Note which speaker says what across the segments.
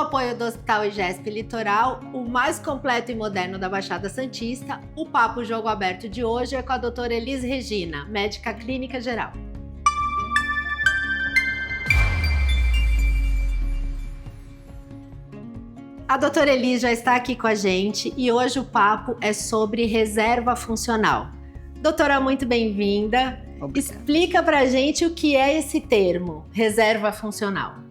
Speaker 1: apoio do Hospital IGESP Litoral, o mais completo e moderno da Baixada Santista, o Papo Jogo Aberto de hoje é com a doutora Elis Regina, médica clínica geral. A doutora Elis já está aqui com a gente e hoje o papo é sobre reserva funcional. Doutora, muito bem-vinda. Explica pra gente o que é esse termo, reserva funcional.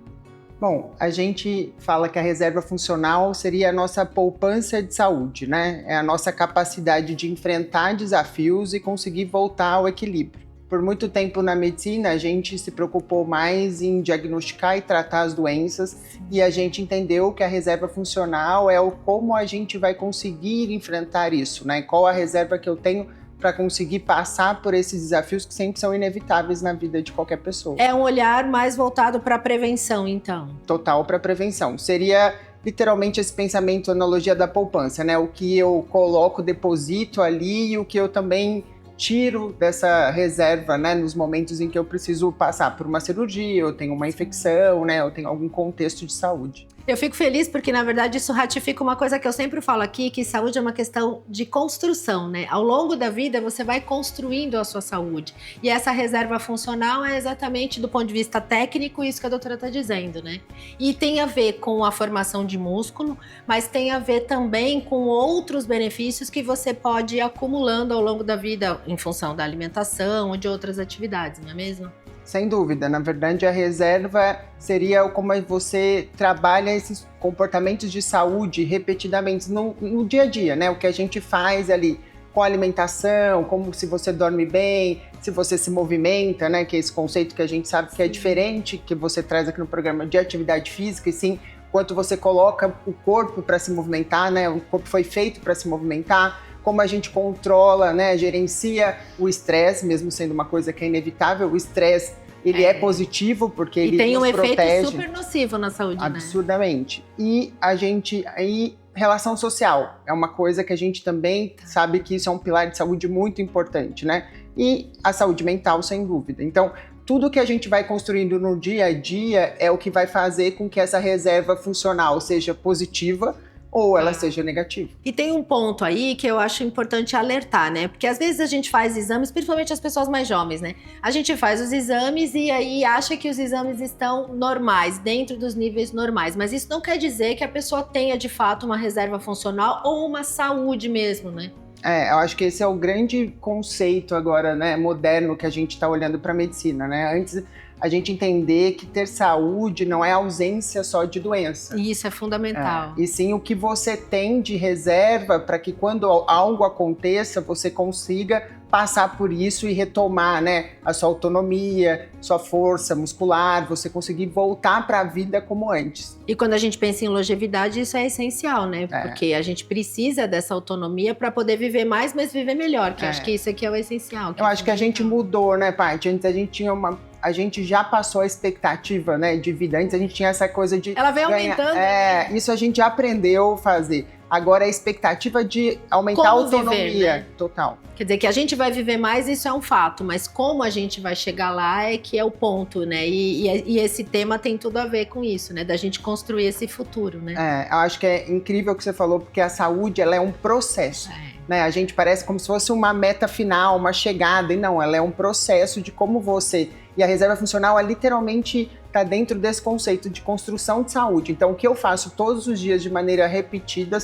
Speaker 2: Bom, a gente fala que a reserva funcional seria a nossa poupança de saúde, né? É a nossa capacidade de enfrentar desafios e conseguir voltar ao equilíbrio. Por muito tempo na medicina, a gente se preocupou mais em diagnosticar e tratar as doenças e a gente entendeu que a reserva funcional é o como a gente vai conseguir enfrentar isso, né? Qual a reserva que eu tenho para conseguir passar por esses desafios que sempre são inevitáveis na vida de qualquer pessoa.
Speaker 1: É um olhar mais voltado para a prevenção, então?
Speaker 2: Total para a prevenção. Seria literalmente esse pensamento, analogia da poupança, né? O que eu coloco, deposito ali e o que eu também tiro dessa reserva, né? Nos momentos em que eu preciso passar por uma cirurgia, eu tenho uma infecção, né? Eu tenho algum contexto de saúde.
Speaker 1: Eu fico feliz porque, na verdade, isso ratifica uma coisa que eu sempre falo aqui, que saúde é uma questão de construção, né? Ao longo da vida, você vai construindo a sua saúde. E essa reserva funcional é exatamente, do ponto de vista técnico, isso que a doutora está dizendo, né? E tem a ver com a formação de músculo, mas tem a ver também com outros benefícios que você pode ir acumulando ao longo da vida, em função da alimentação ou de outras atividades, não é mesmo?
Speaker 2: Sem dúvida, na verdade a reserva seria como você trabalha esses comportamentos de saúde repetidamente no dia a dia, né? O que a gente faz ali com a alimentação, como se você dorme bem, se você se movimenta, né? Que é esse conceito que a gente sabe que é diferente, que você traz aqui no programa de atividade física, e sim, quanto você coloca o corpo para se movimentar, né? O corpo foi feito para se movimentar. Como a gente controla, né, gerencia o estresse, mesmo sendo uma coisa que é inevitável, o estresse, ele é positivo porque ele nos protege.
Speaker 1: E tem um efeito super nocivo na saúde,
Speaker 2: absurdamente. Né? E a gente, aí, relação social, é uma coisa que a gente também sabe que isso é um pilar de saúde muito importante, né? E a saúde mental, sem dúvida. Então, tudo que a gente vai construindo no dia a dia é o que vai fazer com que essa reserva funcional seja positiva, ou ela seja negativa.
Speaker 1: E tem um ponto aí que eu acho importante alertar, né? Porque às vezes a gente faz exames, principalmente as pessoas mais jovens, né? A gente faz os exames e aí acha que os exames estão normais, dentro dos níveis normais. Mas isso não quer dizer que a pessoa tenha, de fato, uma reserva funcional ou uma saúde mesmo, né?
Speaker 2: Eu acho que esse é o grande conceito agora, né, moderno que a gente está olhando para a medicina, né? Antes, a gente entender que ter saúde não é ausência só de doença.
Speaker 1: Isso é fundamental.
Speaker 2: E sim o que você tem de reserva para que quando algo aconteça, você consiga passar por isso e retomar, né, a sua autonomia, sua força muscular, você conseguir voltar para a vida como antes.
Speaker 1: E quando a gente pensa em longevidade, isso é essencial, né? Porque a gente precisa dessa autonomia para poder viver mais, mas viver melhor, que acho que isso aqui é o essencial.
Speaker 2: Eu acho que a gente mudou, né, Paty? Antes a gente tinha a gente já passou a expectativa, né, de vida. Antes a gente tinha essa coisa de
Speaker 1: ela vem aumentando.
Speaker 2: Né? Isso a gente já aprendeu a fazer. Agora a expectativa de aumentar a autonomia
Speaker 1: viver, né?
Speaker 2: Total.
Speaker 1: Quer dizer, que a gente vai viver mais, isso é um fato, mas como a gente vai chegar lá é que é o ponto, né? E esse tema tem tudo a ver com isso, né? Da gente construir esse futuro, né?
Speaker 2: Eu acho que é incrível o que você falou, porque a saúde, ela é um processo. Né? A gente parece como se fosse uma meta final, uma chegada, e não, ela é um processo de como você... E a reserva funcional, ela literalmente está dentro desse conceito de construção de saúde. Então, o que eu faço todos os dias de maneira repetida,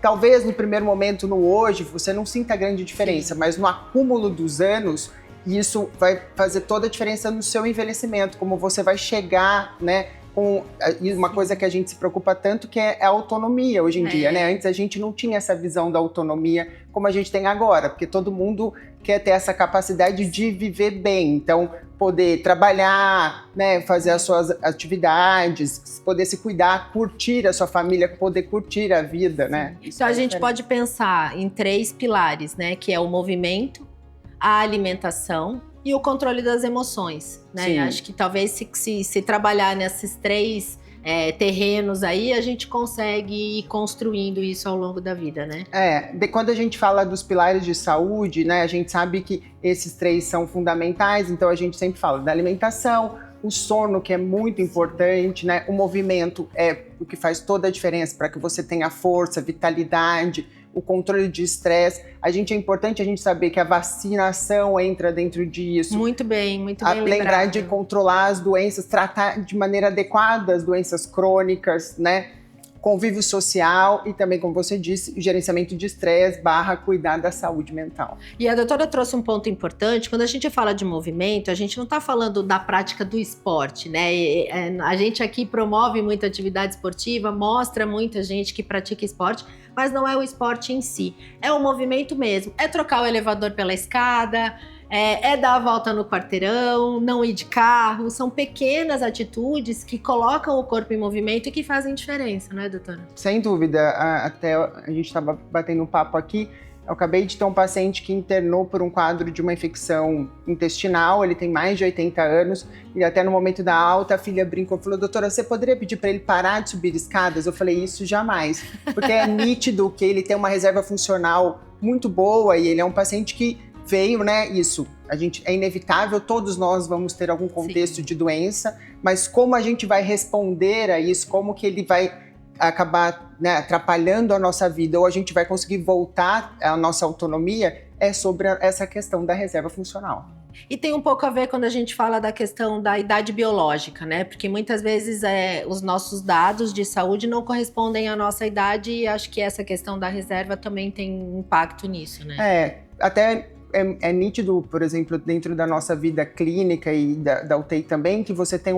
Speaker 2: talvez no primeiro momento, no hoje, você não sinta grande diferença, mas no acúmulo dos anos, isso vai fazer toda a diferença no seu envelhecimento, como você vai chegar, né? Com uma coisa que a gente se preocupa tanto, que é a autonomia hoje em dia, né? Antes a gente não tinha essa visão da autonomia como a gente tem agora, porque todo mundo quer ter essa capacidade de viver bem, então poder trabalhar, né, fazer as suas atividades, poder se cuidar, curtir a sua família, poder curtir a vida, né?
Speaker 1: Então a gente pode pensar em 3 pilares, né? Que é o movimento, a alimentação e o controle das emoções, né?
Speaker 2: Sim.
Speaker 1: Acho que talvez se trabalhar nesses 3 terrenos aí, a gente consegue ir construindo isso ao longo da vida, né?
Speaker 2: Quando a gente fala dos pilares de saúde, né, a gente sabe que esses 3 são fundamentais, então a gente sempre fala da alimentação, o sono, que é muito importante, né? O movimento é o que faz toda a diferença para que você tenha força, vitalidade, o controle de estresse. É importante a gente saber que a vacinação entra dentro disso.
Speaker 1: Muito bem
Speaker 2: Lembrar
Speaker 1: lembrado.
Speaker 2: de controlar as doenças, tratar de maneira adequada as doenças crônicas, né? Convívio social e também, como você disse, gerenciamento de estresse / cuidar da saúde mental.
Speaker 1: E a doutora trouxe um ponto importante. Quando a gente fala de movimento, a gente não está falando da prática do esporte, né? A gente aqui promove muita atividade esportiva, mostra muita gente que pratica esporte, mas não é o esporte em si. É o movimento mesmo. É trocar o elevador pela escada, é dar a volta no quarteirão, não ir de carro. São pequenas atitudes que colocam o corpo em movimento e que fazem diferença, não é, doutora?
Speaker 2: Sem dúvida. Até a gente estava batendo um papo aqui. Eu acabei de ter um paciente que internou por um quadro de uma infecção intestinal. Ele tem mais de 80 anos e até no momento da alta a filha brincou e falou: doutora, você poderia pedir para ele parar de subir escadas? Eu falei: isso jamais, porque é nítido que ele tem uma reserva funcional muito boa e ele é um paciente que veio, né, isso, é inevitável, todos nós vamos ter algum contexto
Speaker 1: Sim.
Speaker 2: de doença, mas como a gente vai responder a isso, como que ele vai acabar, né, atrapalhando a nossa vida, ou a gente vai conseguir voltar à nossa autonomia, é sobre essa questão da reserva funcional.
Speaker 1: E tem um pouco a ver quando a gente fala da questão da idade biológica, né? Porque muitas vezes os nossos dados de saúde não correspondem à nossa idade e acho que essa questão da reserva também tem impacto nisso, né?
Speaker 2: Até é nítido, por exemplo, dentro da nossa vida clínica e da UTI também, que você tem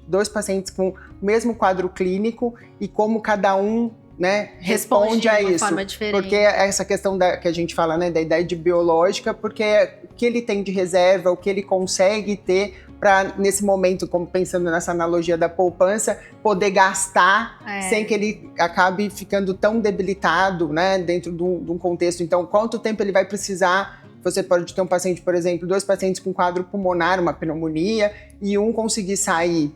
Speaker 2: dois pacientes com o mesmo quadro clínico e como cada um, né, responde a isso.
Speaker 1: Forma diferente.
Speaker 2: Porque essa questão que a gente fala, né, da idade biológica, porque é o que ele tem de reserva, o que ele consegue ter para, nesse momento, como pensando nessa analogia da poupança, poder gastar sem que ele acabe ficando tão debilitado, né, dentro de um contexto. Então, quanto tempo ele vai precisar? Você pode ter um paciente, por exemplo, 2 pacientes com quadro pulmonar, uma pneumonia, e um conseguir sair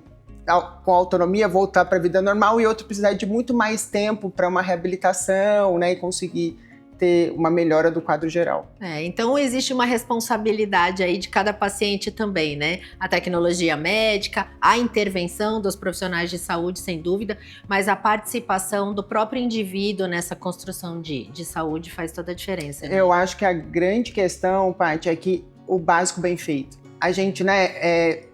Speaker 2: com autonomia, voltar para a vida normal, e outro precisar de muito mais tempo para uma reabilitação, né, e conseguir ter uma melhora do quadro geral.
Speaker 1: Então existe uma responsabilidade aí de cada paciente também, né? A tecnologia médica, a intervenção dos profissionais de saúde, sem dúvida, mas a participação do próprio indivíduo nessa construção de saúde faz toda a diferença, né?
Speaker 2: Eu acho que a grande questão, Paty, é que o básico bem feito. A gente, né,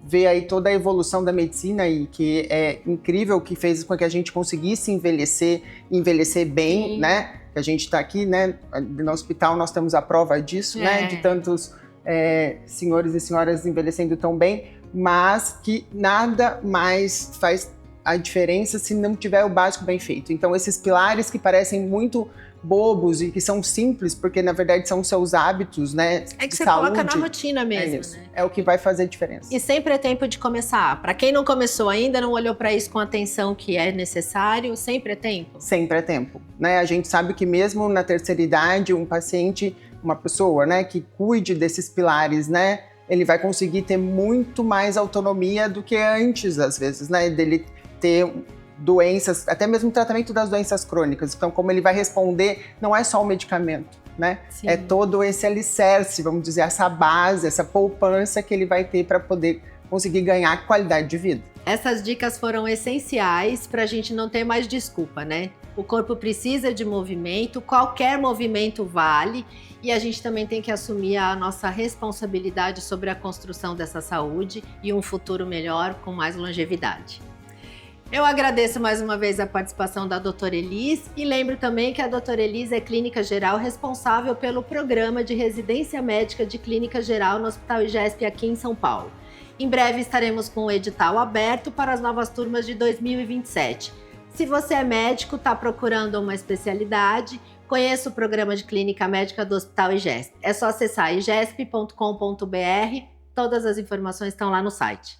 Speaker 2: vê aí toda a evolução da medicina e que é incrível, que fez com que a gente conseguisse envelhecer bem, Sim. né? A gente está aqui, né, no hospital nós temos a prova disso, né, de tantos senhores e senhoras envelhecendo tão bem, mas que nada mais faz a diferença se não tiver o básico bem feito. Então esses pilares que parecem muito bobos e que são simples, porque na verdade são seus hábitos, né?
Speaker 1: É que você coloca na rotina mesmo, né?
Speaker 2: É o que vai fazer diferença.
Speaker 1: E sempre é tempo de começar. Para quem não começou ainda, não olhou para isso com a atenção que é necessário, sempre é tempo?
Speaker 2: Sempre é tempo, né? A gente sabe que mesmo na terceira idade, um paciente, uma pessoa, né, que cuide desses pilares, né, ele vai conseguir ter muito mais autonomia do que antes, às vezes, né, dele ter doenças, até mesmo o tratamento das doenças crônicas. Então, como ele vai responder, não é só o medicamento, né? Sim. É todo esse alicerce, vamos dizer, essa base, essa poupança que ele vai ter para poder conseguir ganhar qualidade de vida.
Speaker 1: Essas dicas foram essenciais para a gente não ter mais desculpa, né? O corpo precisa de movimento, qualquer movimento vale, e a gente também tem que assumir a nossa responsabilidade sobre a construção dessa saúde e um futuro melhor com mais longevidade. Eu agradeço mais uma vez a participação da doutora Elis e lembro também que a doutora Elis é clínica geral responsável pelo programa de residência médica de clínica geral no Hospital IGESP aqui em São Paulo. Em breve estaremos com o edital aberto para as novas turmas de 2027. Se você é médico, está procurando uma especialidade, conheça o programa de clínica médica do Hospital IGESP. É só acessar igesp.com.br, todas as informações estão lá no site.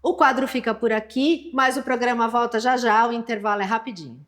Speaker 1: O quadro fica por aqui, mas o programa volta já já, o intervalo é rapidinho.